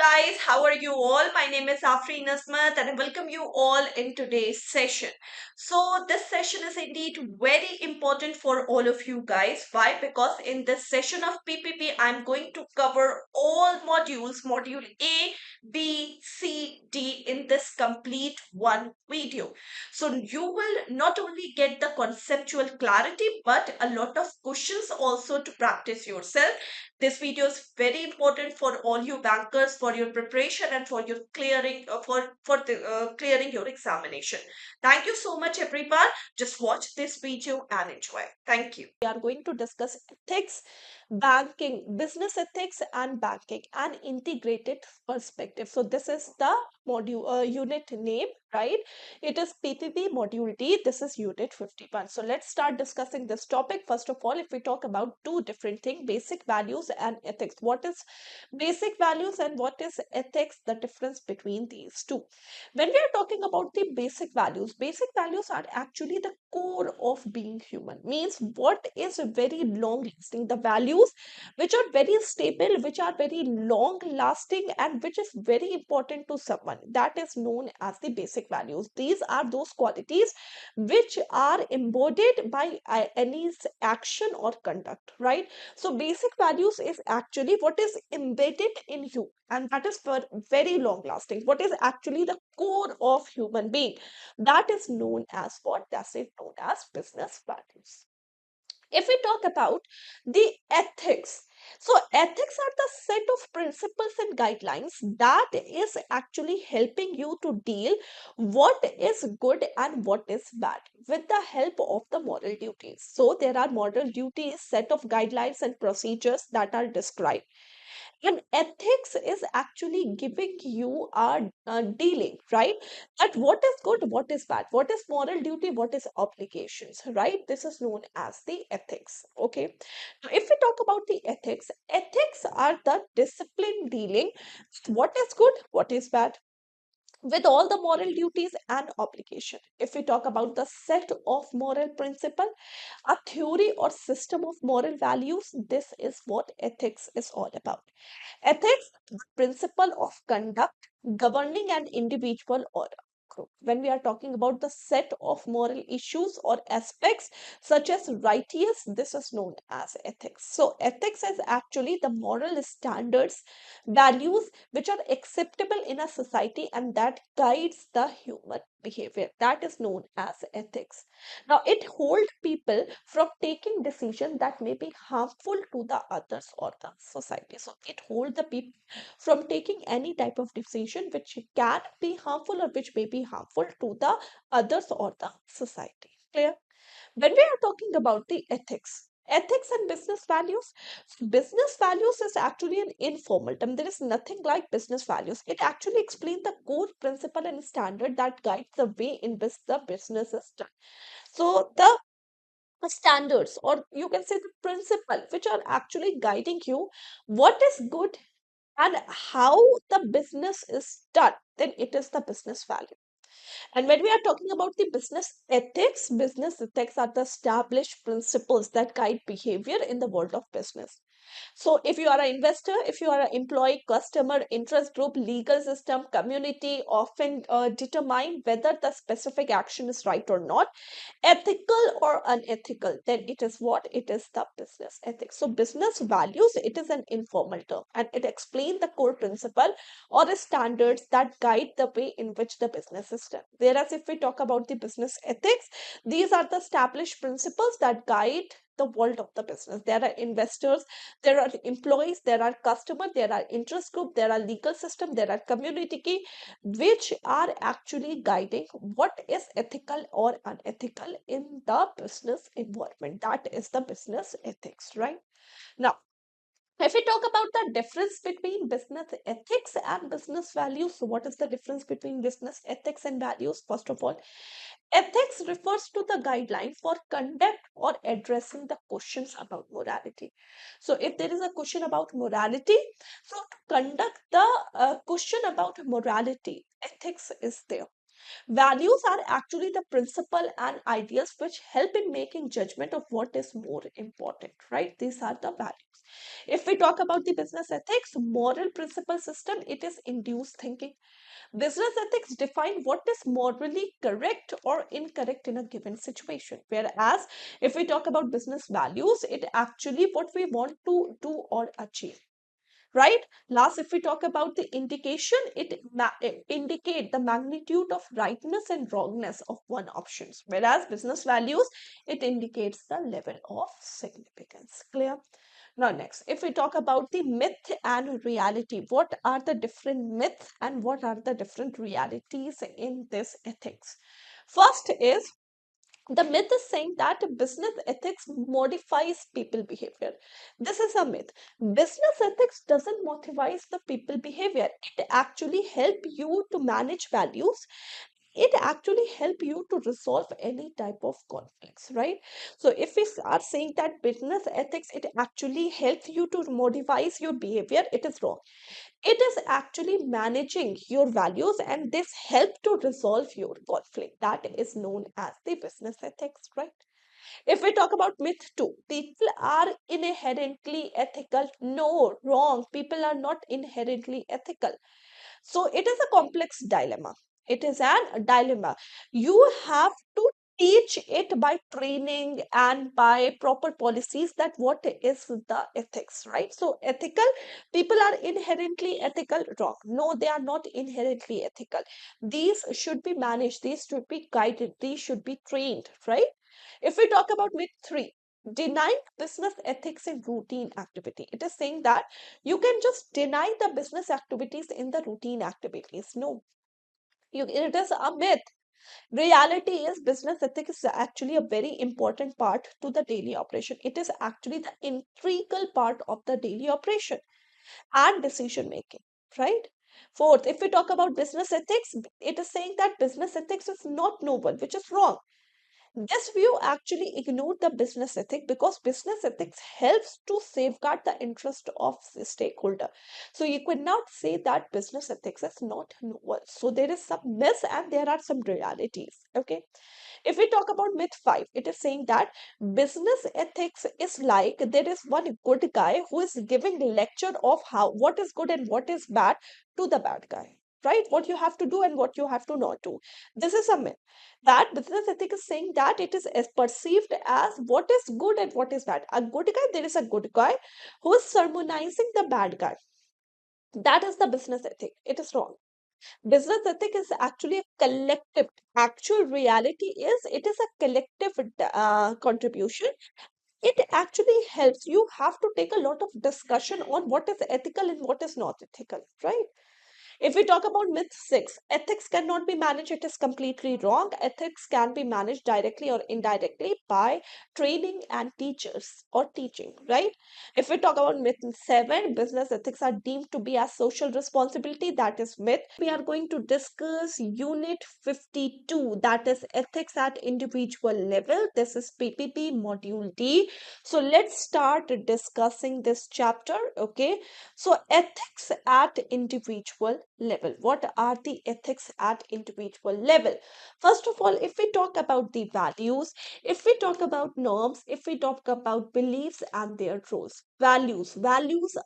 guys, how are you all? My name is Afreen Azmat and I welcome you all in today's session. So this session is indeed very important for all of you guys. Why? Because in this session of PPP, I'm going to cover all modules, module A, B, C, D in this complete one video. So you will not only get the conceptual clarity, but a lot of questions also to practice yourself. This video is very important for all you bankers, for your preparation and for your clearing clearing your examination. Thank you so much, everyone. Just watch this video and enjoy. Thank you. We are going to discuss ethics, banking, business ethics, and banking, and integrated perspective. So this is the module unit name, right? It is PPB Module D. This is Unit 51. So let's start discussing this topic. First of all, if we talk about two different things, basic values and ethics. What is basic values and what is ethics? The difference between these two. When we are talking about the basic values are actually the core of being human. Means what is very long lasting. The values which are very stable, which are very long lasting, and which is very important to someone. That is known as the basic values. These are those qualities which are embodied by any action or conduct, right? So basic values is actually what is embedded in you, and that is for very long lasting. What is actually the core of human being, that is known as what? That is known as business values. If we talk about the ethics, so ethics are the set of principles and guidelines that is actually helping you to deal what is good and what is bad with the help of the moral duties. So there are moral duties, set of guidelines and procedures that are described, and ethics is actually giving you a dealing, right? That what is good, what is bad, what is moral duty, what is obligations, right? This is known as the ethics. Okay, now if we talk about the ethics, ethics are the discipline dealing what is good, what is bad, with all the moral duties and obligation. If we talk about the set of moral principle, a theory or system of moral values, this is what ethics is all about. Ethics, the principle of conduct governing an individual or a group. When we are talking about the set of moral issues or aspects such as righteous, this is known as ethics. So ethics is actually the moral standards, values which are acceptable in a society and that guides the human behavior. That is known as ethics. Now, it holds people from taking decisions that may be harmful to the others or the society. So, it holds the people from taking any type of decision which can be harmful or which may be harmful to the others or the society. Clear? When we are talking about the ethics and business values, business values is actually an informal term. There is nothing like business values. It actually explains the core principle and standard that guides the way in which the business is done. So the standards, or you can say the principle, which are actually guiding you what is good and how the business is done, then it is the business value. And when we are talking about the business ethics are the established principles that guide behavior in the world of business. So if you are an investor, if you are an employee, customer, interest group, legal system, community often determine whether the specific action is right or not, ethical or unethical, then it is what? It is the business ethics. So business values, it is an informal term and it explains the core principle or the standards that guide the way in which the business is done. Whereas if we talk about the business ethics, these are the established principles that guide the world of the business. There are investors, there are employees, there are customers, there are interest group, there are legal system, there are community key, which are actually guiding what is ethical or unethical in the business environment. That is the business ethics, right? Now, if we talk about the difference between business ethics and business values, so what is the difference between business ethics and values? First of all, ethics refers to the guideline for conduct or addressing the questions about morality. So, if there is a question about morality, so to conduct the question about morality, ethics is there. Values are actually the principle and ideas which help in making judgment of what is more important, right? These are the values. If we talk about the business ethics, moral principle system, it is induced thinking. Business ethics define what is morally correct or incorrect in a given situation. Whereas if we talk about business values, it actually what we want to do or achieve. Right? Last, if we talk about the indication, it indicate the magnitude of rightness and wrongness of one options. Whereas business values, it indicates the level of significance. Clear? Now, next, if we talk about the myth and reality, what are the different myths and what are the different realities in this ethics? First is the myth is saying that business ethics modifies people behavior. This is a myth. Business ethics doesn't modify the people behavior. It actually help you to manage values. It actually help you to resolve any type of conflicts, right? So if we are saying that business ethics, it actually helps you to modify your behavior, it is wrong. It is actually managing your values, and this help to resolve your conflict. That is known as the business ethics, right? If we talk about myth 2, people are inherently ethical. No, wrong. People are not inherently ethical. So it is a complex dilemma. It is a dilemma. You have to teach it by training and by proper policies that what is the ethics, right? So ethical people are inherently ethical. Wrong. No, they are not inherently ethical. These should be managed. These should be guided. These should be trained, right? If we talk about myth 3, denying business ethics in routine activity, it is saying that you can just deny the business activities in the routine activities. No, it is a myth. Reality is business ethics is actually a very important part to the daily operation. It is actually the integral part of the daily operation and decision making, right? Fourth, if we talk about business ethics, it is saying that business ethics is not noble, which is wrong. This view actually ignored the business ethic because business ethics helps to safeguard the interest of the stakeholder. So you could not say that business ethics is not novel. So there is some myths and there are some realities. Okay. If we talk about myth 5, it is saying that business ethics is like there is one good guy who is giving lecture of how what is good and what is bad to the bad guy. Right? What you have to do and what you have to not do. This is a myth. That business ethic is saying that it is as perceived as what is good and what is bad. A good guy, there is a good guy who is sermonizing the bad guy. That is the business ethic. It is wrong. Business ethic is actually a collective. Actual reality is it is a collective contribution. It actually helps. You have to take a lot of discussion on what is ethical and what is not ethical, right? If we talk about myth 6, ethics cannot be managed, it is completely wrong. Ethics can be managed directly or indirectly by training and teachers or teaching, right? If we talk about myth 7, business ethics are deemed to be a social responsibility. That is myth. We are going to discuss Unit 52, that is ethics at individual level. This is PPB Module D. So let's start discussing this chapter, okay? So ethics at individual level. What are the ethics at individual level? First of all, if we talk about the values, if we talk about norms, if we talk about beliefs and their roles, values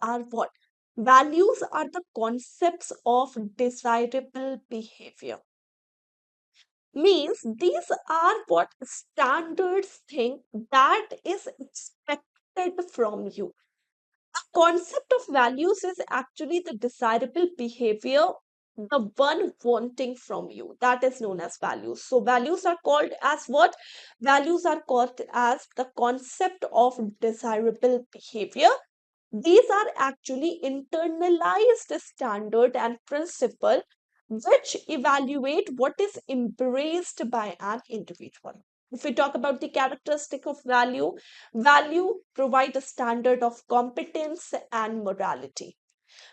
are what? Values are the concepts of desirable behavior. Means these are what standards think that is expected from you. Concept of values is actually the desirable behavior, the one wanting from you. That is known as values. So values are called as what? Values are called as the concept of desirable behavior. These are actually internalized standard and principle which evaluate what is embraced by an individual. If we talk about the characteristic of value provide a standard of competence and morality.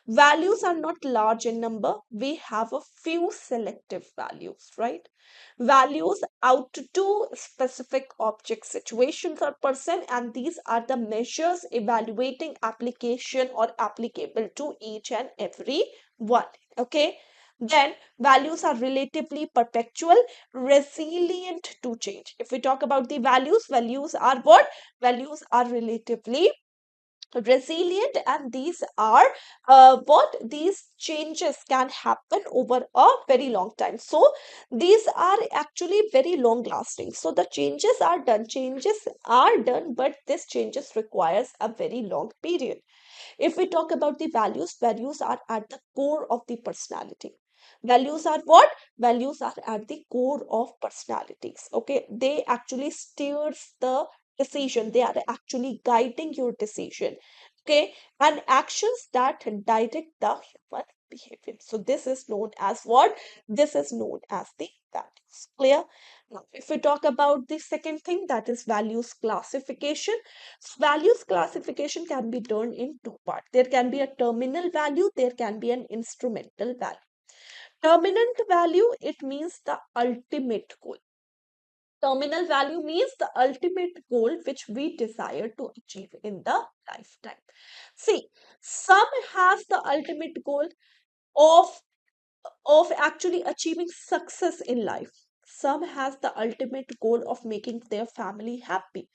Values are not large in number. We have a few selective values, right? Values outdo specific object, situations, or person, and these are the measures evaluating application or applicable to each and every one. Okay. Then values are relatively perpetual, resilient to change. If we talk about the values, values are what? Values are relatively resilient, and these are what these changes can happen over a very long time. So these are actually very long lasting. So the changes are done, but this changes requires a very long period. If we talk about the values, values are at the core of the personality. Values are what? Values are at the core of personalities. Okay, they actually steers the decision. They are actually guiding your decision. Okay, and actions that direct the human behavior. So this is known as what? This is known as the values. Clear? Now, if we talk about the second thing, that is values classification. Values classification can be done in two parts. There can be a terminal value, there can be an instrumental value. Terminal value, it means the ultimate goal. Terminal value means the ultimate goal which we desire to achieve in the lifetime. See, some has the ultimate goal of actually achieving success in life. Some has the ultimate goal of making their family happy.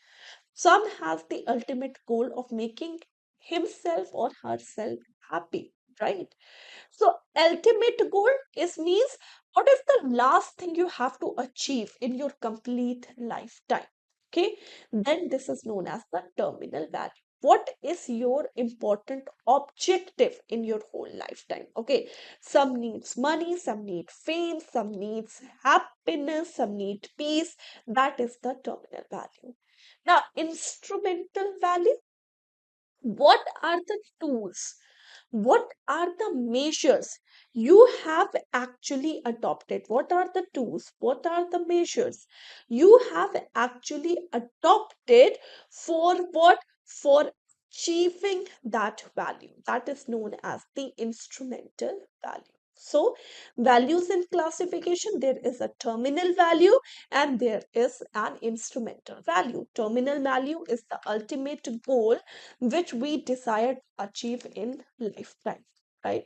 Some has the ultimate goal of making himself or herself happy, right? So ultimate goal is means what is the last thing you have to achieve in your complete lifetime? Okay, then this is known as the terminal value. What is your important objective in your whole lifetime? Okay, some needs money, some need fame, some needs happiness, some need peace. That is the terminal value. Now, instrumental value, what are the tools? What are the measures you have actually adopted? What are the tools? What are the measures you have actually adopted for what? For achieving that value. That is known as the instrumental value. So, values in classification, there is a terminal value and there is an instrumental value. Terminal value is the ultimate goal which we desire to achieve in lifetime, right?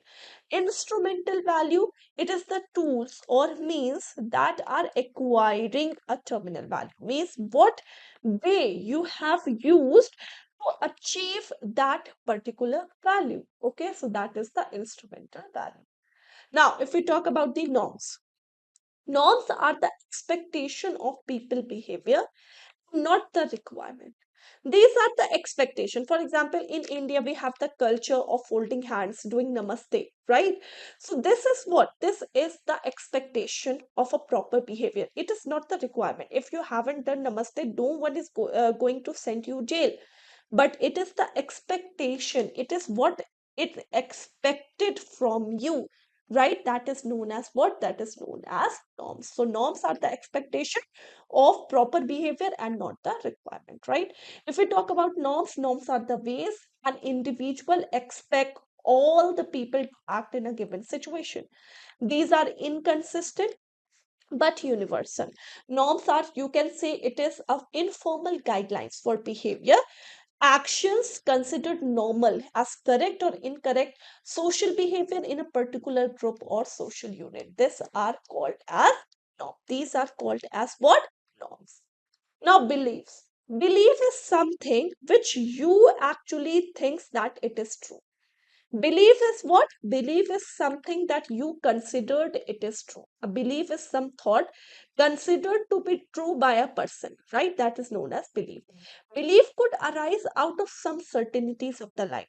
Instrumental value, it is the tools or means that are acquiring a terminal value, means what way you have used to achieve that particular value. Okay, so that is the instrumental value. Now if we talk about the norms, norms are the expectation of people behavior, not the requirement. These are the expectation. For example, in India, we have the culture of folding hands, doing namaste, right? So this is what? This is the expectation of a proper behavior. It is not the requirement. If you haven't done namaste, no one is going to send you jail. But it is the expectation. It is what it expected from you, right? That is known as what? That is known as norms. So norms are the expectation of proper behavior and not the requirement, right? If we talk about norms, norms are the ways an individual expect all the people to act in a given situation. These are inconsistent but universal. Norms are, you can say, it is of informal guidelines for behavior, actions considered normal as correct or incorrect social behavior in a particular group or social unit. These are called as norms. These are called as what? Norms. Now, beliefs. Belief is something which you actually thinks that it is true. Belief is what? Belief is something that you considered it is true. A belief is some thought considered to be true by a person, right? That is known as belief. Belief could arise out of some certainties of the life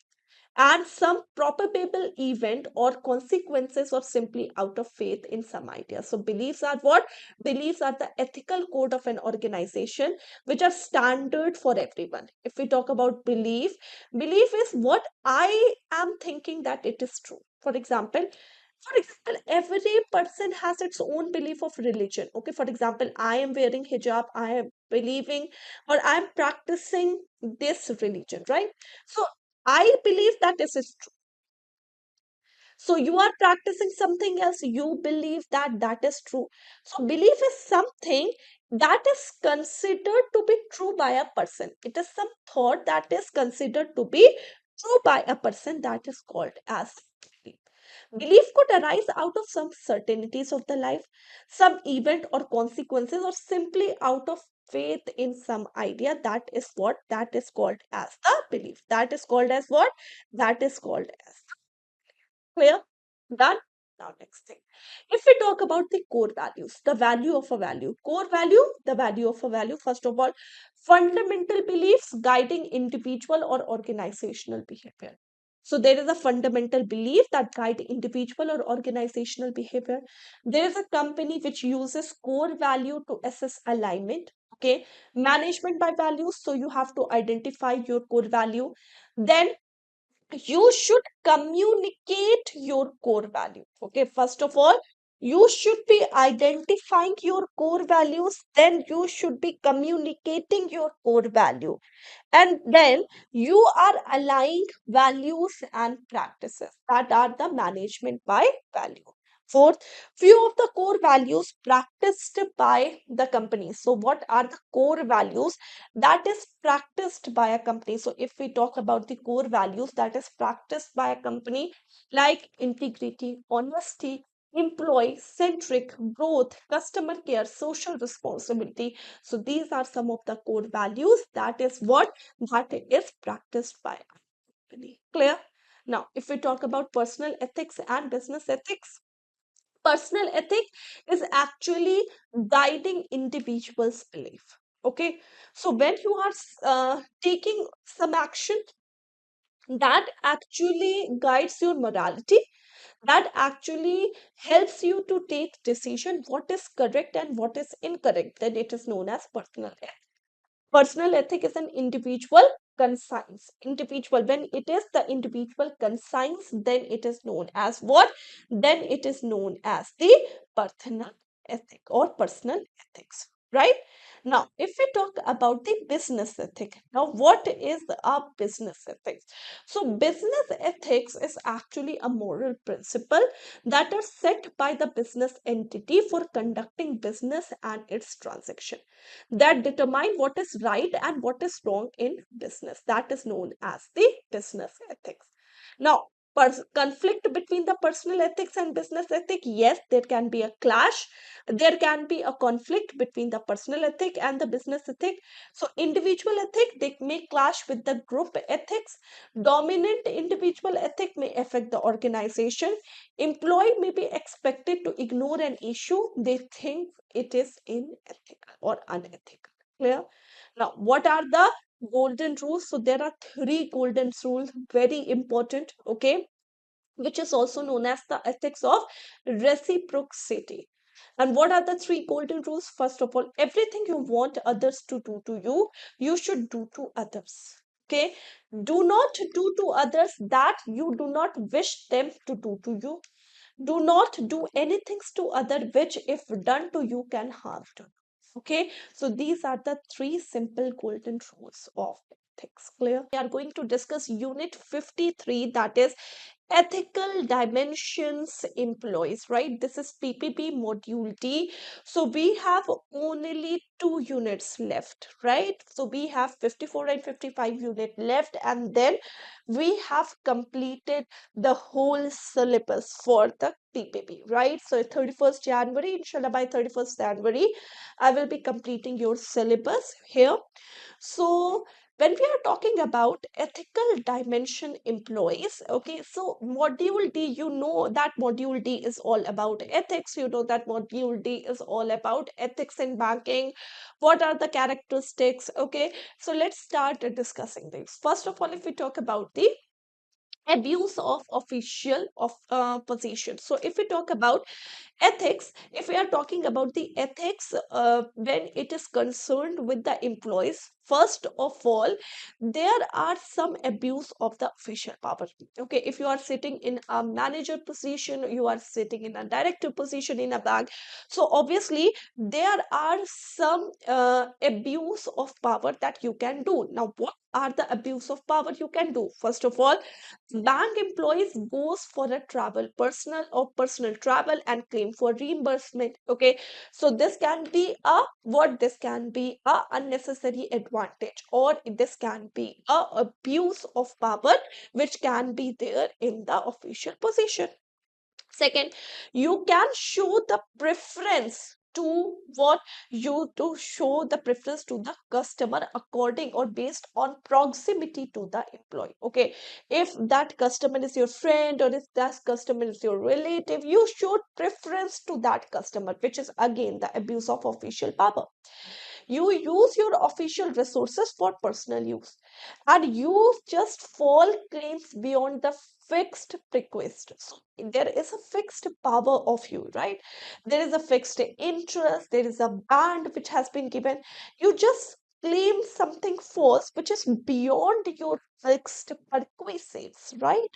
and some probable event or consequences, or simply out of faith in some idea. So beliefs are what? Beliefs are the ethical code of an organization which are standard for everyone. If we talk about belief, belief is what I am thinking that it is true. For example, every person has its own belief of religion. Okay, for example, I am wearing hijab, I am believing or I am practicing this religion, right? So I believe that this is true. So you are practicing something else, you believe that that is true. So belief is something that is considered to be true by a person. It is some thought that is considered to be true by a person, that is called as belief. Belief could arise out of some certainties of the life, some event or consequences, or simply out of faith in some idea. That is what that is called as the belief. That is called as what? That is called as clear. Done. Now, next thing. If we talk about the core values, the value of a value, core value, the value of a value, first of all, fundamental beliefs guiding individual or organizational behavior. So, there is a fundamental belief that guide individual or organizational behavior. There is a company which uses core value to assess alignment. Okay, management by values. So, you have to identify your core value. Then you should communicate your core value. Okay, first of all, you should be identifying your core values, then you should be communicating your core value, and then you are aligned values and practices that are the management by value. Fourth, few of the core values practiced by the company. So what are the core values that is practiced by a company? So if we talk about the core values that is practiced by a company, like integrity, honesty, employee centric, growth, customer care, social responsibility. So these are some of the core values that is what that is practiced by a company. Clear? Now, if we talk about personal ethics and business ethics, personal ethic is actually guiding individuals' belief. Okay, so when you are taking some action that actually guides your morality, that actually helps you to take decision what is correct and what is incorrect, then it is known as personal ethic. Personal ethic is an individual conscience. Individual, when it is the individual conscience, then it is known as what? Then it is known as the personal ethic or personal ethics. Right? Now, if we talk about the business ethic, now what is a business ethics? So, business ethics is actually a moral principle that are set by the business entity for conducting business and its transaction, that determine what is right and what is wrong in business. That is known as the business ethics. Now, conflict between the personal ethics and business ethic, yes, there can be a clash. There can be a conflict between the personal ethic and the business ethic. So, individual ethic, they may clash with the group ethics. Dominant individual ethic may affect the organization. Employee may be expected to ignore an issue they think it is unethical or unethical. Clear? Now, what are the golden rules? So there are three golden rules, very important, okay, which is also known as the ethics of reciprocity. And what are the three golden rules? First of all, everything you want others to do to you, you should do to others. Okay, do not do to others that you do not wish them to do to you. Do not do anything to other which if done to you can harm to you. Okay, so these are the three simple golden rules of ethics. Clear? We are going to discuss unit 53, that is ethical dimensions employees, right? This is PPB module D. So we have only 2 units left, right? So we have 54 and 55 unit left, and then we have completed the whole syllabus for the PPB, right? So 31st January, inshallah, by 31st January, I will be completing your syllabus here. So when we are talking about ethical dimension employees, okay, so module D, you know that module D is all about ethics. You know that module D is all about ethics in banking. What are the characteristics? Okay, so let's start discussing this. First of all, if we talk about the abuse of official of position. So if we talk about ethics, if we are talking about the ethics when it is concerned with the employees, first of all, there are some abuse of the official power. Okay, if you are sitting in a manager position, you are sitting in a director position in a bank, so obviously there are some abuse of power that you can do. Now, what are the abuse of power you can do? First of all, bank employees goes for a travel, personal travel, and claim for reimbursement. Okay, so this can be a what? This can be a unnecessary advantage, or this can be a abuse of power which can be there in the official position. Second, you can show the preference to what you to show the preference to the customer according or based on proximity to the employee. Okay, if that customer is your friend or if that customer is your relative, you show preference to that customer, which is again the abuse of official power. You use your official resources for personal use, and you just fall claims beyond the fixed request. So there is a fixed power of you, right? There is a fixed interest, there is a band which has been given. You just claim something false which is beyond your fixed perquisites, right?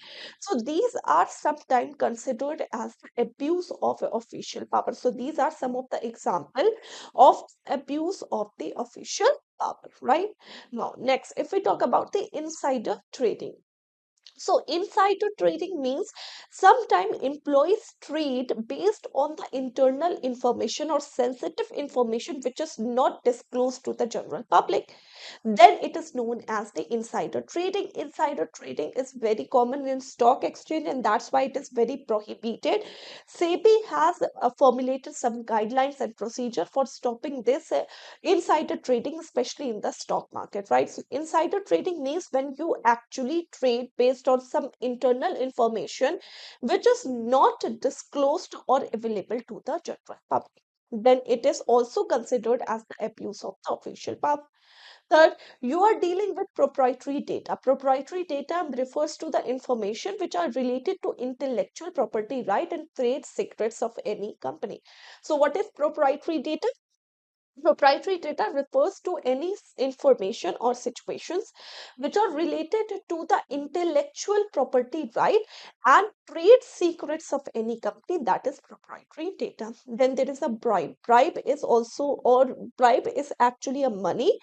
So these are sometimes considered as abuse of official power. So these are some of the example of abuse of the official power, right? Now, next, if we talk about the insider trading. So, insider trading means sometimes employees trade based on the internal information or sensitive information which is not disclosed to the general public. Then it is known as the insider trading. Insider trading is very common in stock exchange, and that's why it is very prohibited. SEBI has formulated some guidelines and procedure for stopping this insider trading, especially in the stock market, right? So insider trading means when you actually trade based on some internal information which is not disclosed or available to the general public. Then it is also considered as the abuse of the official power. Third, you are dealing with proprietary data. Proprietary data refers to the information which are related to intellectual property right and trade secrets of any company. So what is proprietary data? Proprietary data refers to any information or situations which are related to the intellectual property right and trade secrets of any company, that is proprietary data. Then there is a bribe. Bribe is actually a money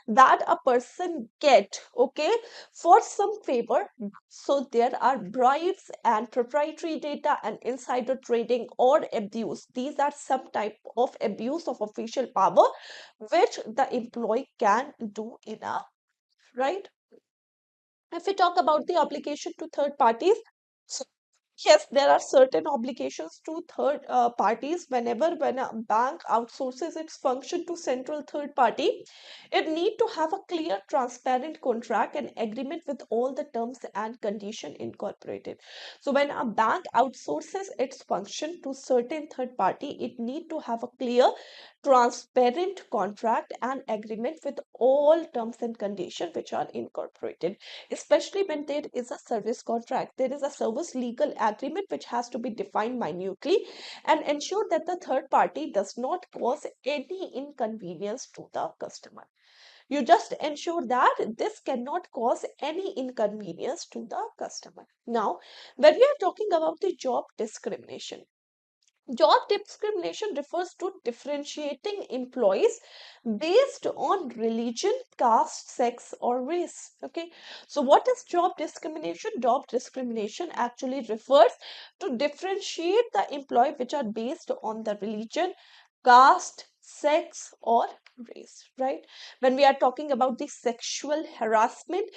that a person get, okay, for some favor. So there are bribes and proprietary data and insider trading or abuse. These are some type of abuse of official power which the employee can do in a, right? If we talk about the obligation to third parties, so yes, there are certain obligations to third parties. When a bank outsources its function to central third party, it need to have a clear, transparent contract and agreement with all the terms and condition incorporated. So when a bank outsources its function to certain third party, it need to have a clear, transparent contract and agreement with all terms and conditions which are incorporated, especially when there is a service contract. There is a service legal agreement which has to be defined minutely and ensure that the third party does not cause any inconvenience to the customer. You just ensure that this cannot cause any inconvenience to the customer. Now, when we are talking about the job discrimination, job discrimination refers to differentiating employees based on religion, caste, sex, or race. Okay, so what is job discrimination? Job discrimination actually refers to differentiate the employee which are based on the religion, caste, sex, or race, right? When we are talking about the sexual harassment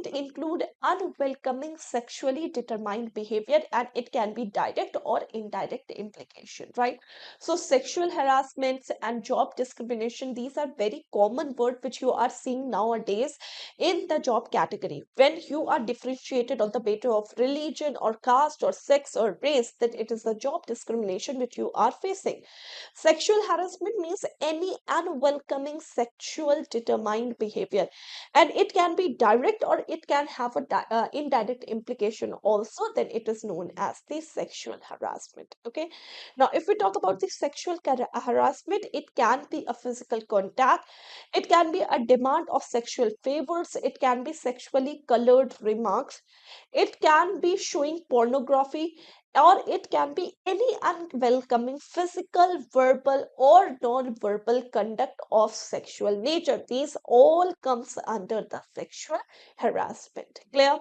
include unwelcoming sexually determined behavior, and it can be direct or indirect implication, right? So sexual harassments and job discrimination, these are very common word which you are seeing nowadays in the job category. When you are differentiated on the basis of religion or caste or sex or race, that it is the job discrimination which you are facing. Sexual harassment means any unwelcoming sexual determined behavior, and it can be direct or it can have a indirect implication also. Then it is known as the sexual harassment. Okay, now if we talk about the sexual harassment, it can be a physical contact, it can be a demand of sexual favors, it can be sexually colored remarks, it can be showing pornography, or it can be any unwelcoming physical, verbal, or non-verbal conduct of sexual nature. These all comes under the sexual harassment. Clear?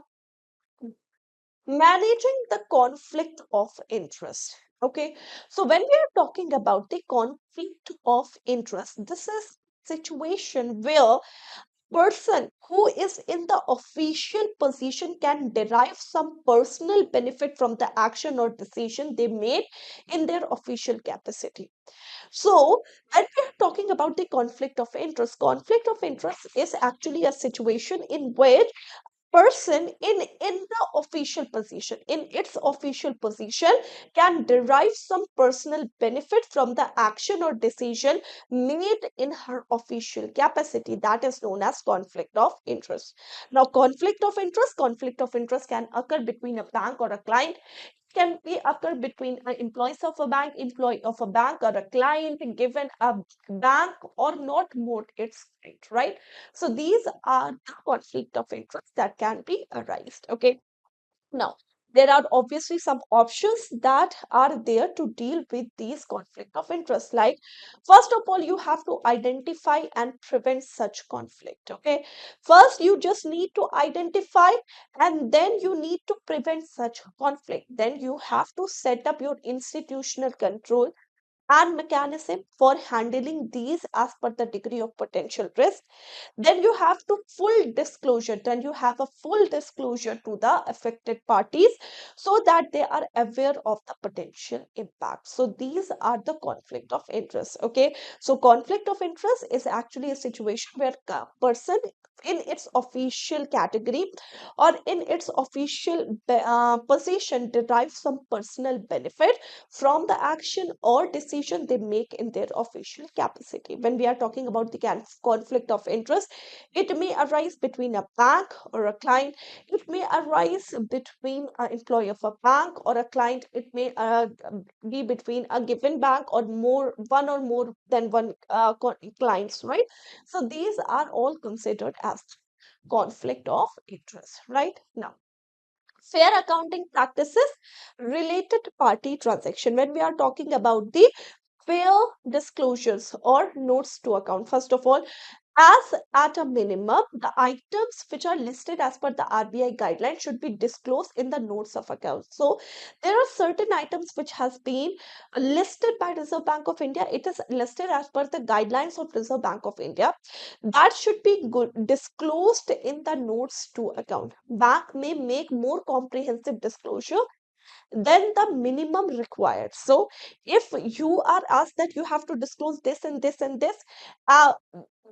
Managing the conflict of interest. Okay, so when we are talking about the conflict of interest, this is situation where person who is in the official position can derive some personal benefit from the action or decision they made in their official capacity. So, when we are talking about the conflict of interest is actually a situation in which person in the official position in its official position can derive some personal benefit from the action or decision made in her official capacity, that is known as conflict of interest. Now, conflict of interest can occur between a bank or a client, can be occur between employees of a bank, employee of a bank, or a client given a bank or not more its client, right? So these are the conflict of interest that can be arised. Okay. Now, there are obviously some options that are there to deal with these conflict of interest. Like, first of all, you have to identify and prevent such conflict. Okay. First, you just need to identify and then you need to prevent such conflict. Then you have to set up your institutional control and mechanism for handling these as per the degree of potential risk. Then you have to full disclosure, then you have a full disclosure to the affected parties so that they are aware of the potential impact. So these are the conflict of interest. Okay, so conflict of interest is actually a situation where a person in its official category or in its official position derives some personal benefit from the action or decision they make in their official capacity. When we are talking about the conflict of interest, it may arise between a bank or a client. It may arise between an employee of a bank or a client. It may be between a given bank or one or more than one clients, right? So these are all considered as conflict of interest, right? Now, fair accounting practices related party transaction. When we are talking about the fair disclosures or notes to account, first of all, as at a minimum, the items which are listed as per the RBI guideline should be disclosed in the notes of account. So there are certain items which has been listed by Reserve Bank of India. It is listed as per the guidelines of Reserve Bank of India. That should be disclosed in the notes to account. Bank may make more comprehensive disclosure than the minimum required. So if you are asked that you have to disclose this and this and this,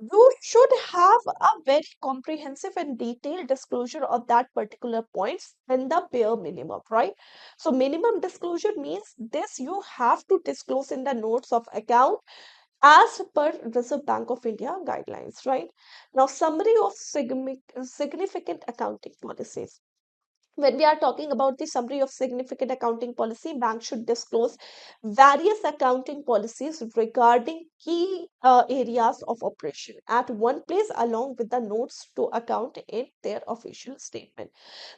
you should have a very comprehensive and detailed disclosure of that particular points than the bare minimum, right? So minimum disclosure means this you have to disclose in the notes of account as per Reserve Bank of India guidelines, right? Now, summary of significant accounting policies. When we are talking about the summary of significant accounting policy, banks should disclose various accounting policies regarding key areas of operation at one place along with the notes to account in their official statement.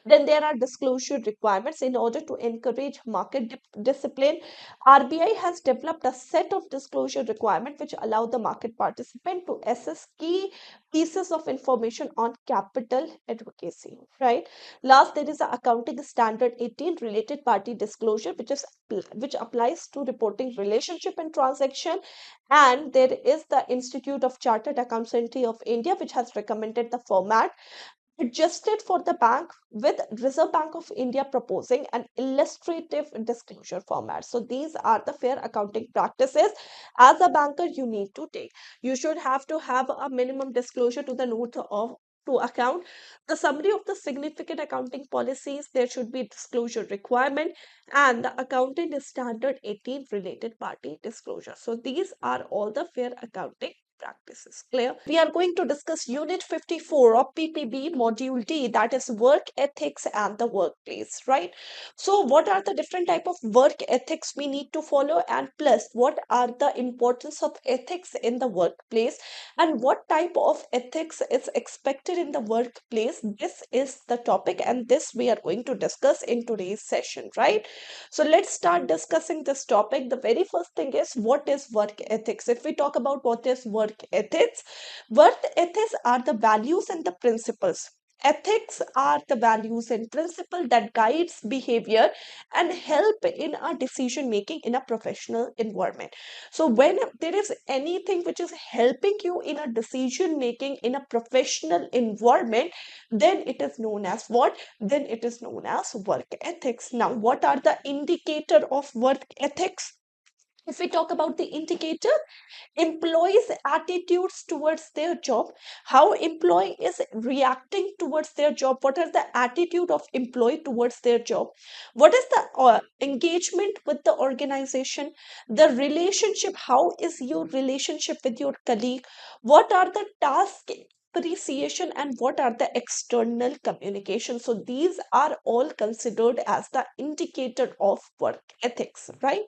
Then there are disclosure requirements in order to encourage market discipline. RBI has developed a set of disclosure requirements which allow the market participant to assess key pieces of information on capital advocacy, right? Last, there is a accounting standard 18 related party disclosure, which applies to reporting relationship and transaction. And there is the Institute of Chartered Accountancy of India, which has recommended the format adjusted for the bank, with Reserve Bank of India proposing an illustrative disclosure format. So these are the fair accounting practices as a banker you need to take. You should have to have a minimum disclosure to the note of to account. The summary of the significant accounting policies, there should be disclosure requirement and the accounting standard 18 related party disclosure. So these are all the fair accounting practices. Clear? We are going to discuss Unit 54 of PPB Module D, that is work ethics and the workplace, right? So what are the different type of work ethics we need to follow, and plus what are the importance of ethics in the workplace and what type of ethics is expected in the workplace? This is the topic and this we are going to discuss in today's session, right? So let's start discussing this topic. The very first thing is, what is work ethics? If we talk about what is work ethics are the values and the principles Ethics are the values and principle that guides behavior and help in a decision making in a professional environment. So when there is anything which is helping you in a decision making in a professional environment, then it is known as what? Then it is known as work ethics. Now, what are the indicator of work ethics? If we talk about the indicator, employees attitudes towards their job, how employee is reacting towards their job, what are the attitude of employee towards their job, what is the engagement with the organization, the relationship, how is your relationship with your colleague, what are the task appreciation, and what are the external communication. So these are all considered as the indicator of work ethics, right?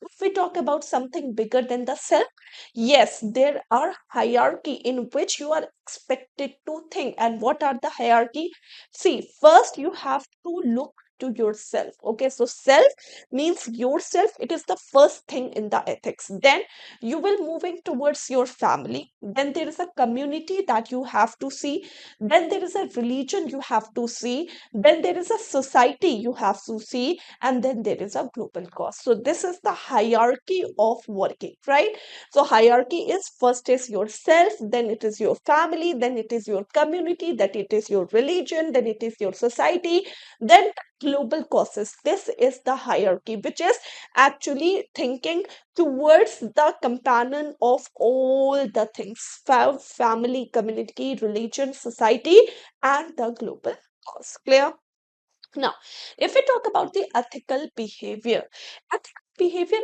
If we talk about something bigger than the self, yes, there are hierarchy in which you are expected to think. And what are the hierarchy? See, first you have to look to yourself. Okay, so self means yourself. It is the first thing in the ethics. Then you will moving towards your family. Then there is a community that you have to see. Then there is a religion you have to see. Then there is a society you have to see, and then there is a global cost. So this is the hierarchy of working, right? So hierarchy is first is yourself, then it is your family, then it is your community, that it is your religion, then it is your society, then global causes. This is the hierarchy which is actually thinking towards the companion of all the things: family, community, religion, society, and the global cause. Clear? Now, if we talk about the ethical behavior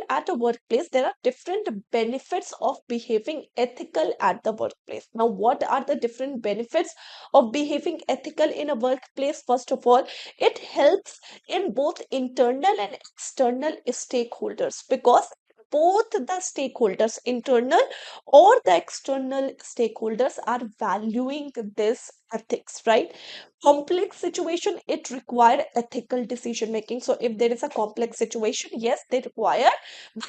at a workplace, there are different benefits of behaving ethical at the workplace. Now, what are the different benefits of behaving ethical in a workplace? First of all, it helps in both internal and external stakeholders, because both the stakeholders, internal or the external stakeholders, are valuing this ethics, right? Complex situation, it require ethical decision making. So if there is a complex situation, yes, they require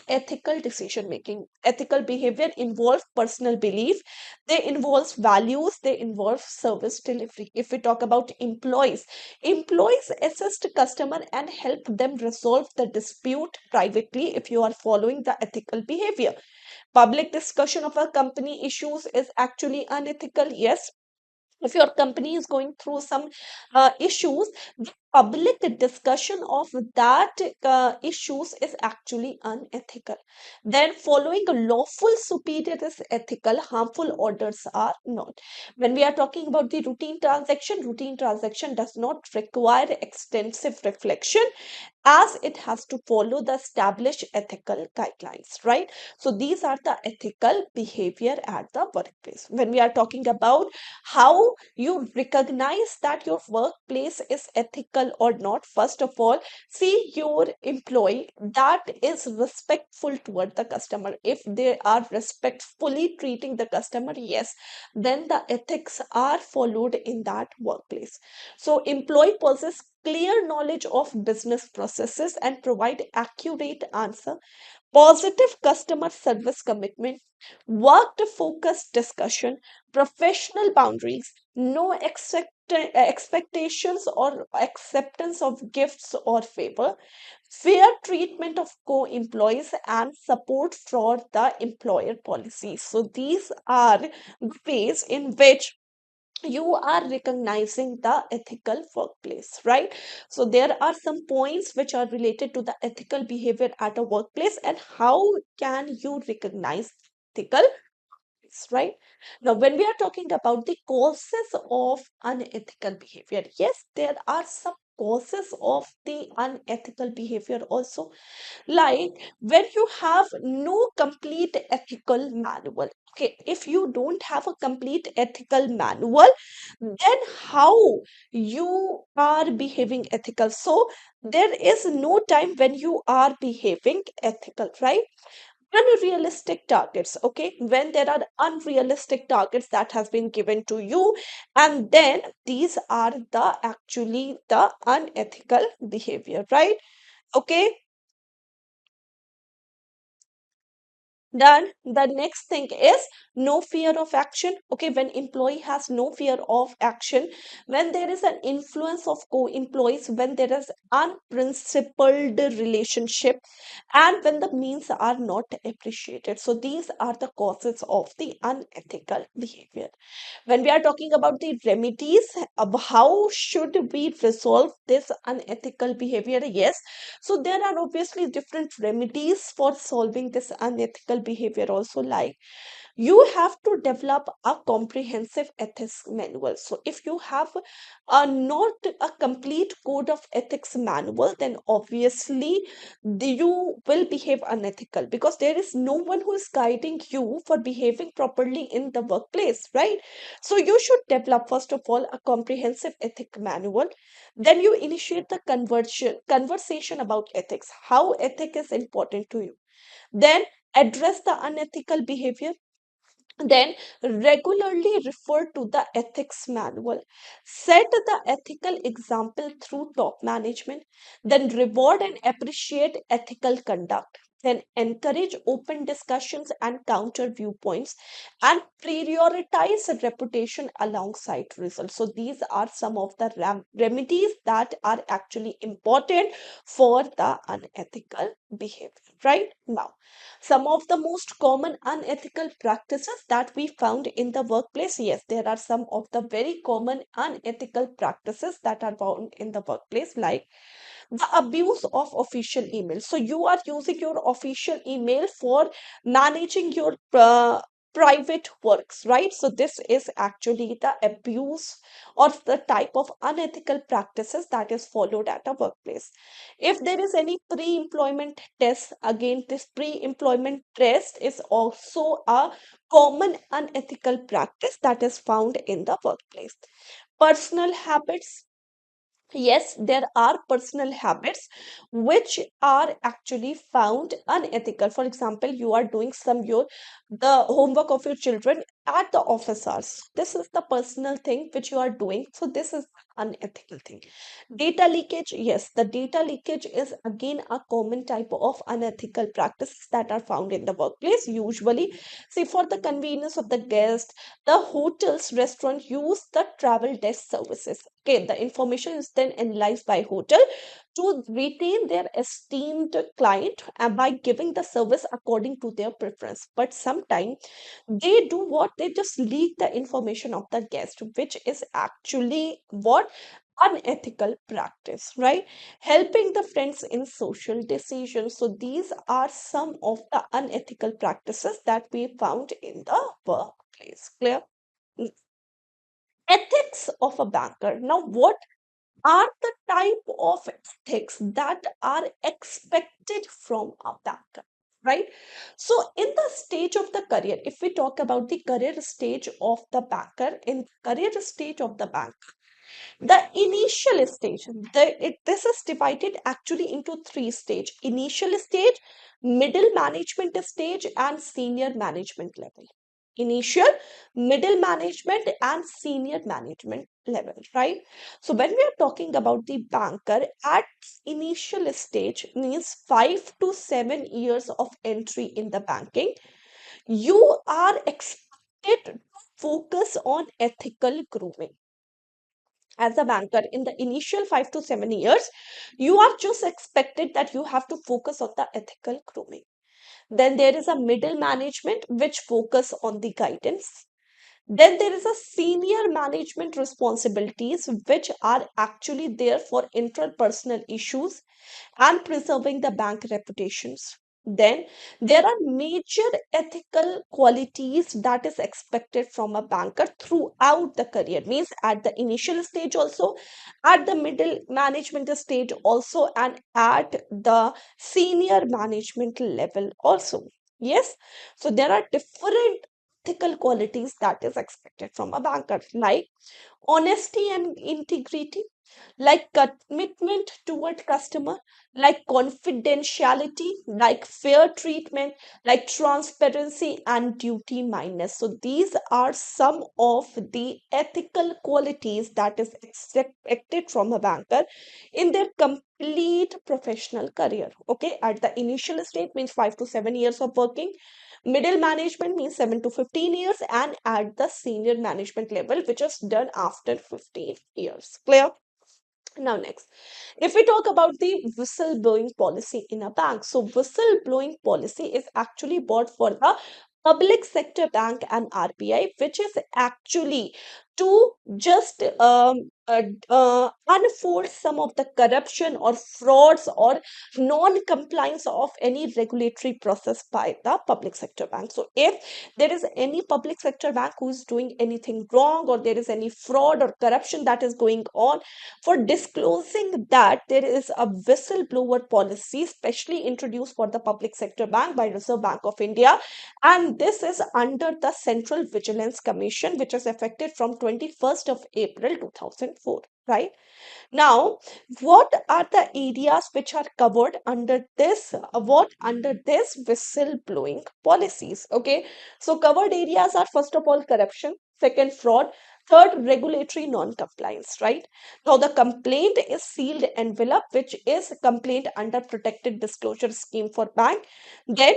ethical decision making. Ethical behavior involves personal belief, they involve values, they involve service delivery. If we talk about employees assist customer and help them resolve the dispute privately if you are following the ethical behavior. Public discussion of a company issues is actually unethical, yes. If your company is going through some issues, the public discussion of that issues is actually unethical. Then following a lawful superior is ethical, harmful orders are not. When we are talking about the routine transaction does not require extensive reflection, as it has to follow the established ethical guidelines, right? So these are the ethical behavior at the workplace. When we are talking about how you recognize that your workplace is ethical or not, first of all, see your employee that is respectful toward the customer. If they are respectfully treating the customer, yes, then the ethics are followed in that workplace. So employee possess clear knowledge of business processes and provide accurate answer. Positive customer service commitment, work focused discussion, professional boundaries, no expectations or acceptance of gifts or favor, fair treatment of co-employees, and support for the employer policies. So these are the ways in which you are recognizing the ethical workplace, right? So there are some points which are related to the ethical behavior at a workplace and how can you recognize ethical, right? Now, when we are talking about the causes of unethical behavior, yes, there are some causes of the unethical behavior also, like when you have no complete ethical manual. Okay, if you don't have a complete ethical manual, then how you are behaving ethical? So there is no time when you are behaving ethical, right? Unrealistic targets, okay, when there are unrealistic targets that has been given to you, and then these are the actually the unethical behavior, right? Okay. Then the next thing is no fear of action. Okay, when employee has no fear of action, when there is an influence of co-employees, when there is unprincipled relationship, and when the means are not appreciated. So these are the causes of the unethical behavior. When we are talking about the remedies, how should we resolve this unethical behavior? Yes, so there are obviously different remedies for solving this unethical behavior also, like you have to develop a comprehensive ethics manual. So if you have not a complete code of ethics manual, then obviously you will behave unethical, because there is no one who is guiding you for behaving properly in the workplace, right? So you should develop first of all a comprehensive ethic manual. Then you initiate the conversation about ethics, how ethic is important to you. Then address the unethical behavior. Then regularly refer to the ethics manual. Set the ethical example through top management. Then reward and appreciate ethical conduct. Then encourage open discussions and counter viewpoints, and prioritize reputation alongside results. So these are some of the remedies that are actually important for the unethical behavior. Right now, some of the most common unethical practices that we found in the workplace. Yes, there are some of the very common unethical practices that are found in the workplace, like the abuse of official email. So you are using your official email for managing your private works, right? So this is actually the abuse or the type of unethical practices that is followed at a workplace. If there is any pre-employment test, again, this pre-employment test is also a common unethical practice that is found in the workplace. Personal habits. Yes, there are personal habits which are actually found unethical. For example, you are doing the homework of your children at the office hours. This is the personal thing which you are doing. So this is unethical thing. Data leakage. Yes, the data leakage is again a common type of unethical practices that are found in the workplace. Usually, see, for the convenience of the guest, the hotels, restaurant use the travel desk services. Okay, the information is then analyzed by hotel to retain their esteemed client and by giving the service according to their preference. But sometimes they do what? They just leak the information of the guest, which is actually what? Unethical practice, right? Helping the friends in social decisions. So these are some of the unethical practices that we found in the workplace. Clear? Mm. Ethics of a banker. Now, what are the type of ethics that are expected from a banker, right? So in the stage of the career, if we talk about the career stage of the banker, in career stage of the bank, the initial stage, this is divided actually into three stage: initial stage, middle management stage, and senior management level. Initial, middle management, and senior management level, right? So when we are talking about the banker at initial stage, means 5 to 7 years of entry in the banking, you are expected to focus on ethical grooming. As a banker in the initial 5 to 7 years, you are just expected that you have to focus on the ethical grooming. Then there is a middle management which focus on the guidance. Then there is a senior management responsibilities which are actually there for interpersonal issues and preserving the bank reputations. Then there are major ethical qualities that is expected from a banker throughout the career, means at the initial stage also, at the middle management stage also, and at the senior management level also. Yes, so there are different ethical qualities that is expected from a banker, like honesty and integrity, like commitment toward customer, like confidentiality, like fair treatment, like transparency and duty mindedness. So these are some of the ethical qualities that is expected from a banker in their complete professional career. Okay, at the initial stage, means 5 to 7 years of working. Middle management means 7 to 15 years, and at the senior management level, which is done after 15 years. Clear? Now, next, if we talk about the whistleblowing policy in a bank, so whistleblowing policy is actually bought for the public sector bank and RBI, which is actually to just unfold some of the corruption or frauds or non-compliance of any regulatory process by the public sector bank. So, if there is any public sector bank who is doing anything wrong, or there is any fraud or corruption that is going on, for disclosing that, there is a whistleblower policy specially introduced for the public sector bank by Reserve Bank of India, and this is under the Central Vigilance Commission, which is effective from 21st of April 2004, right? Now, what are the areas which are covered under this? What under this whistleblowing policies? Okay, so covered areas are, first of all, corruption, second, fraud, third, regulatory non-compliance. Right now, the complaint is sealed envelope, which is complaint under protected disclosure scheme for bank. Then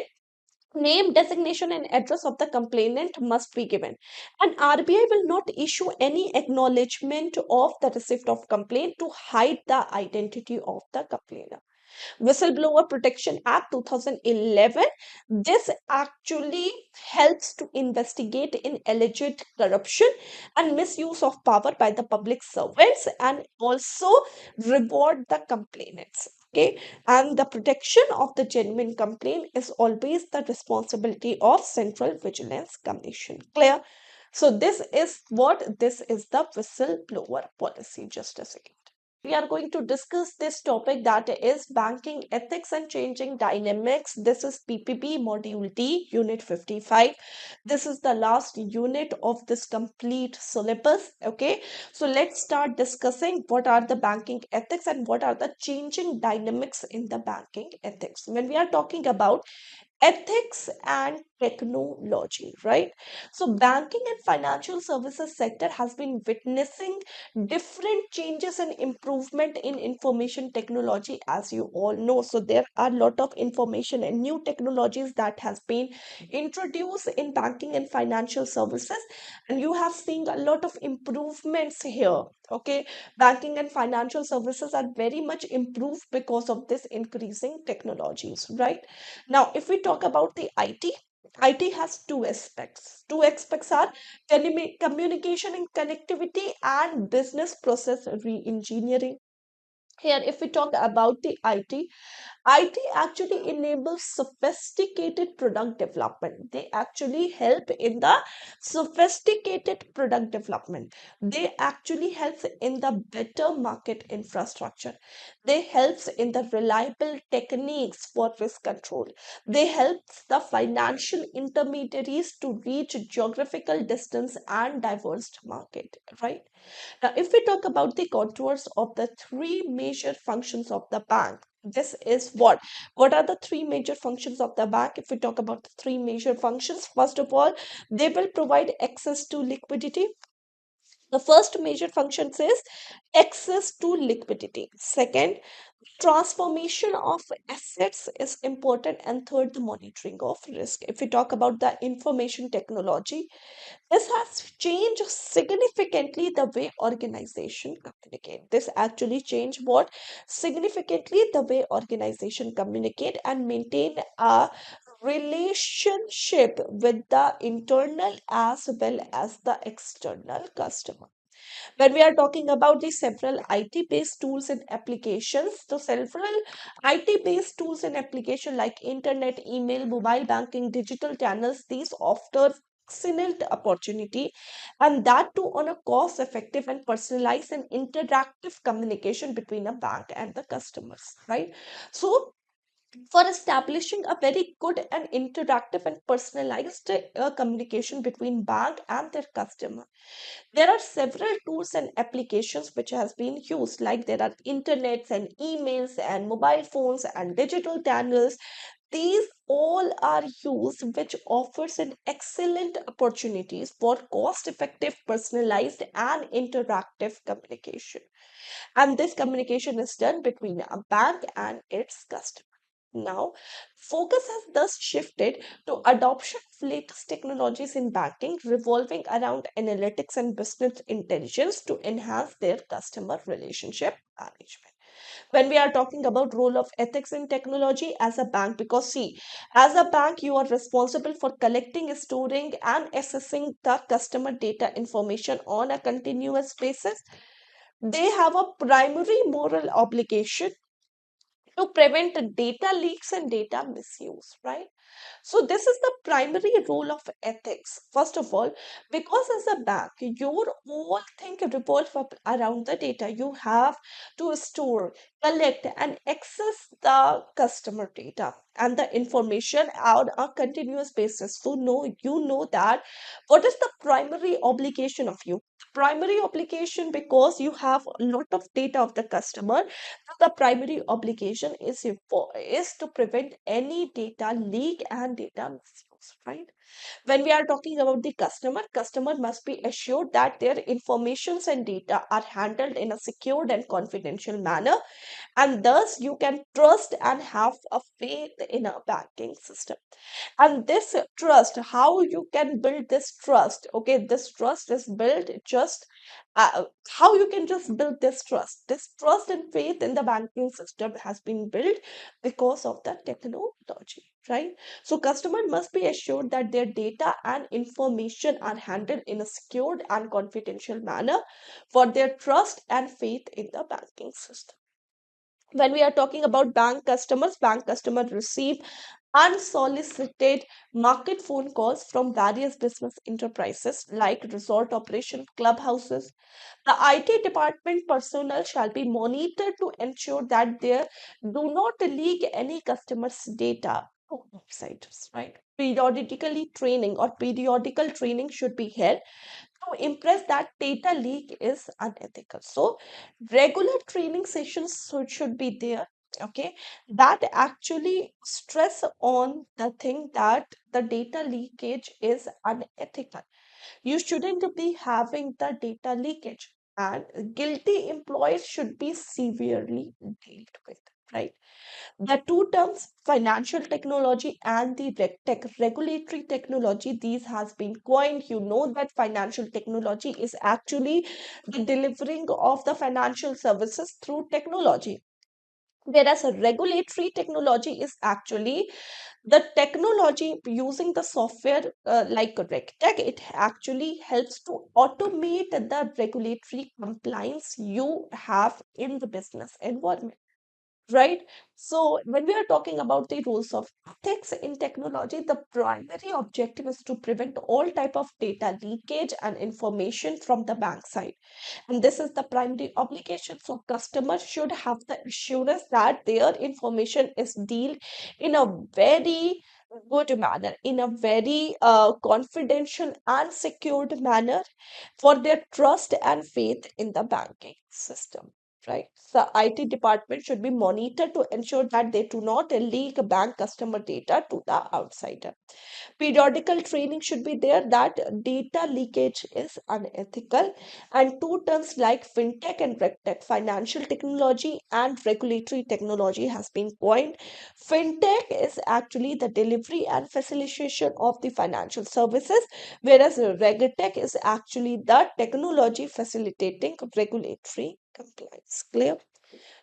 name, designation, and address of the complainant must be given. And RBI will not issue any acknowledgement of the receipt of complaint to hide the identity of the complainant. Whistleblower Protection Act 2011. This actually helps to investigate in alleged corruption and misuse of power by the public servants, and also reward the complainants. Okay, and the protection of the genuine complaint is always the responsibility of Central Vigilance Commission. Clear? So this is the whistleblower policy. Just a second. We are going to discuss this topic, that is banking ethics and changing dynamics. This is PPB Module D, Unit 55. This is the last unit of this complete syllabus. Okay, so let's start discussing what are the banking ethics and what are the changing dynamics in the banking ethics. When we are talking about ethics and technology, right? So banking and financial services sector has been witnessing different changes and improvement in information technology, as you all know. So there are a lot of information and new technologies that has been introduced in banking and financial services, and you have seen a lot of improvements here. Okay, banking and financial services are very much improved because of this increasing technologies, right? Now, if we talk about the IT has two aspects. Two aspects are communication and connectivity and business process re-engineering. Here, if we talk about the IT actually enables sophisticated product development. They actually help in the sophisticated product development. They actually helps in the better market infrastructure. They helps in the reliable techniques for risk control. They helps the financial intermediaries to reach geographical distance and diverse market, right? Now, if we talk about the contours of the three major functions of the bank, this is what are the three major functions of the bank? If we talk about the three major functions, first of all, they will provide access to liquidity. The first major function is access to liquidity. Second, transformation of assets is important, and third, the monitoring of risk. If we talk about the information technology, this has changed significantly the way organization communicate. This actually changed what? Significantly the way organization communicate and maintain a relationship with the internal as well as the external customer. When we are talking about the several IT based tools and applications, so several IT based tools and applications like internet, email, mobile banking, digital channels, these offer excellent opportunity, and that too on a cost effective and personalized and interactive communication between a bank and the customers, right? So for establishing a very good and interactive and personalized communication between bank and their customer, there are several tools and applications which has been used, like there are internets and emails and mobile phones and digital channels. These all are used, which offers an excellent opportunities for cost effective, personalized and interactive communication, and this communication is done between a bank and its customer. Now, focus has thus shifted to adoption of latest technologies in banking, revolving around analytics and business intelligence to enhance their customer relationship management. When we are talking about role of ethics in technology as a bank, because see, as a bank you are responsible for collecting, storing and assessing the customer data information on a continuous basis. They have a primary moral obligation to prevent data leaks and data misuse, right? So this is the primary role of ethics. First of all, because as a bank, your whole thing revolves around the data. You have to store, collect, and access the customer data and the information on a continuous basis. So you know that what is the primary obligation of you? Primary obligation, because you have a lot of data of the customer, the primary obligation is to prevent any data leak and data misuse, right? When we are talking about the customer must be assured that their informations and data are handled in a secured and confidential manner, and thus you can trust and have a faith in a banking system. And this trust, how you can build this trust? Okay, this trust is built just how you can just build this trust and faith in the banking system has been built because of the technology, right? So customer must be assured that their data and information are handled in a secured and confidential manner for their trust and faith in the banking system. When we are talking about bank customers receive unsolicited market phone calls from various business enterprises like resort operation clubhouses. The IT department personnel shall be monitored to ensure that they do not leak any customer's data to outsiders, right? Periodical training should be held to impress that data leak is unethical. So regular training sessions should be there. Okay, that actually stress on the thing that the data leakage is unethical. You shouldn't be having the data leakage, and guilty employees should be severely dealt with, right? The two terms, financial technology and the regulatory technology, these has been coined. You know that financial technology is actually the delivering of the financial services through technology, whereas a regulatory technology is actually the technology using the software like RegTech. It actually helps to automate the regulatory compliance you have in the business environment, right? So when we are talking about the rules of ethics in technology, the primary objective is to prevent all type of data leakage and information from the bank side, and this is the primary obligation. So customers should have the assurance that their information is dealt in a very good manner, in a very confidential and secured manner for their trust and faith in the banking system, right? The IT department should be monitored to ensure that they do not leak bank customer data to the outsider. Periodical training should be there that data leakage is unethical. And two terms like fintech and regtech, financial technology and regulatory technology, has been coined. Fintech is actually the delivery and facilitation of the financial services, whereas regtech is actually the technology facilitating regulatory compliance. Clear?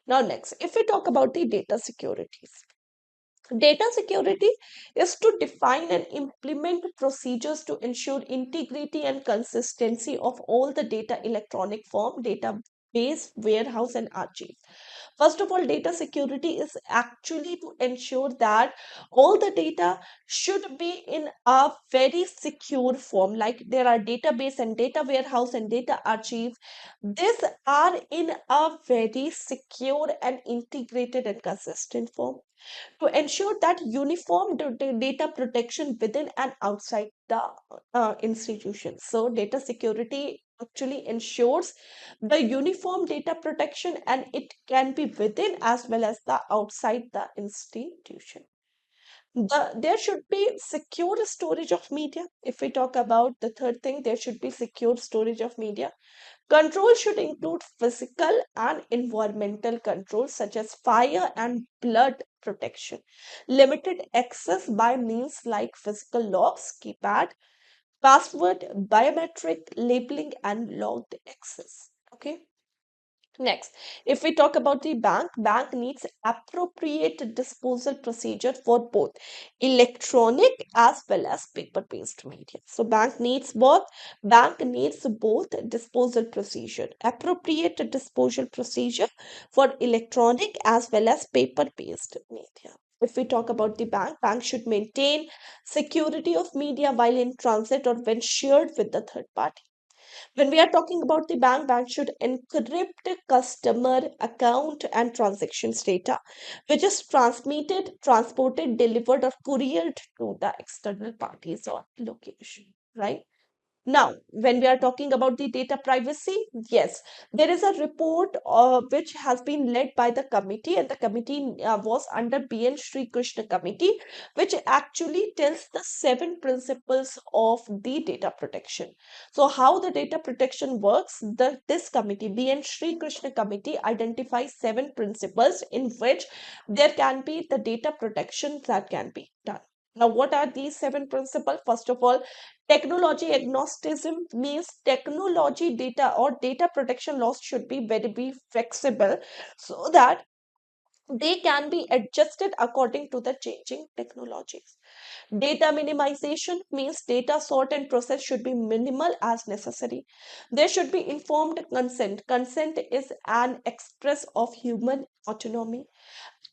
Now, next, if we talk about the data securities. Data security is to define and implement procedures to ensure integrity and consistency of all the data electronic form, database, warehouse, and archive. First of all, data security is actually to ensure that all the data should be in a very secure form. Like there are database and data warehouse and data archive. These are in a very secure and integrated and consistent form to ensure that uniform data protection within and outside the institution. So, data security actually ensures the uniform data protection, and it can be within as well as the outside the institution. There should be secure storage of media. If we talk about the third thing, there should be secure storage of media. Control should include physical and environmental controls such as fire and blood protection. Limited access by means like physical locks, keypad, password, biometric labeling, and logged access. Okay. Next, if we talk about the bank needs appropriate disposal procedure for both electronic as well as paper-based media. So bank needs both. Bank needs both disposal procedure, appropriate disposal procedure for electronic as well as paper-based media. If we talk about the bank should maintain security of media while in transit or when shared with the third party. When we are talking about the bank should encrypt customer account and transactions data, which is transmitted, transported, delivered, or couriered to the external parties or location, right? Now, when we are talking about the data privacy, yes, there is a report which has been led by the committee, and the committee was under BN Sri Krishna committee, which actually tells the 7 principles of the data protection. So, how the data protection works, this committee, BN Sri Krishna committee, identifies 7 principles in which there can be the data protection that can be done. Now, what are these 7 principles? First of all, technology agnosticism means technology data or data protection laws should be very flexible so that they can be adjusted according to the changing technologies. Data minimization means data sort and process should be minimal as necessary. There should be informed consent. Consent is an express of human autonomy.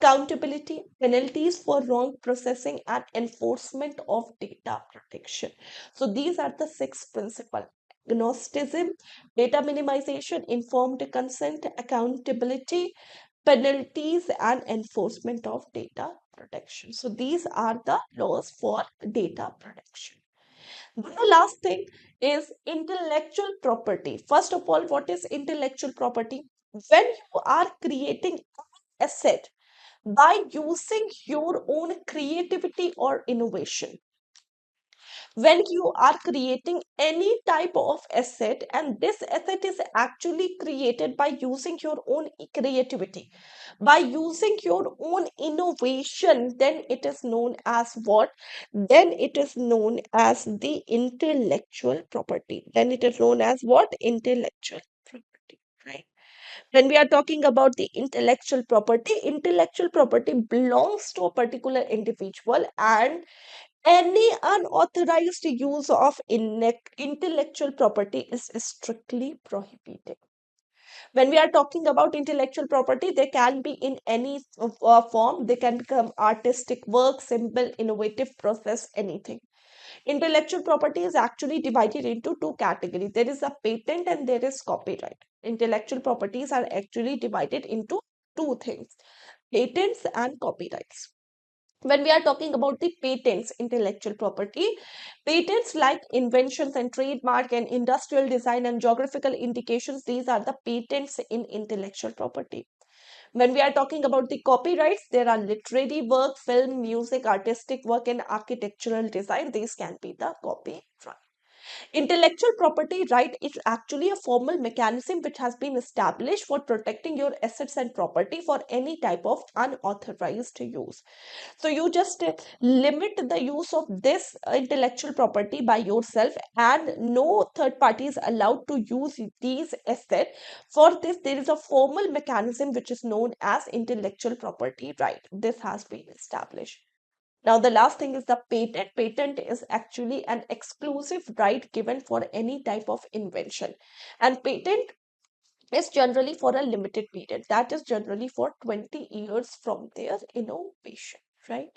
Accountability, penalties for wrong processing, and enforcement of data protection. So these are the 6 principles: agnosticism, data minimization, informed consent, accountability, penalties, and enforcement of data protection. So these are the laws for data protection. The last thing is intellectual property. First of all, what is intellectual property? When you are creating asset by using your own creativity or innovation, when you are creating any type of asset and this asset is actually created by using your own creativity, by using your own innovation, then it is known as what? Then it is known as the intellectual property. Then it is known as what? Intellectual property, right? When we are talking about the intellectual property belongs to a particular individual, and any unauthorized use of intellectual property is strictly prohibited. When we are talking about intellectual property, they can be in any form. They can become artistic work, symbol, innovative process, anything. Intellectual property is actually divided into 2 categories. There is a patent and there is copyright. Intellectual properties are actually divided into two things: patents and copyrights. When we are talking about the patents, intellectual property, patents like inventions and trademark and industrial design and geographical indications, these are the patents in intellectual property. When we are talking about the copyrights, there are literary work, film, music, artistic work, and architectural design. These can be the copyright. Intellectual property right is actually a formal mechanism which has been established for protecting your assets and property for any type of unauthorized use. So you just limit the use of this intellectual property by yourself, and no third party is allowed to use these assets. For this, there is a formal mechanism which is known as intellectual property right. This has been established. Now, the last thing is the patent. Patent is actually an exclusive right given for any type of invention. And patent is generally for a limited period. That is generally for 20 years from their innovation, right?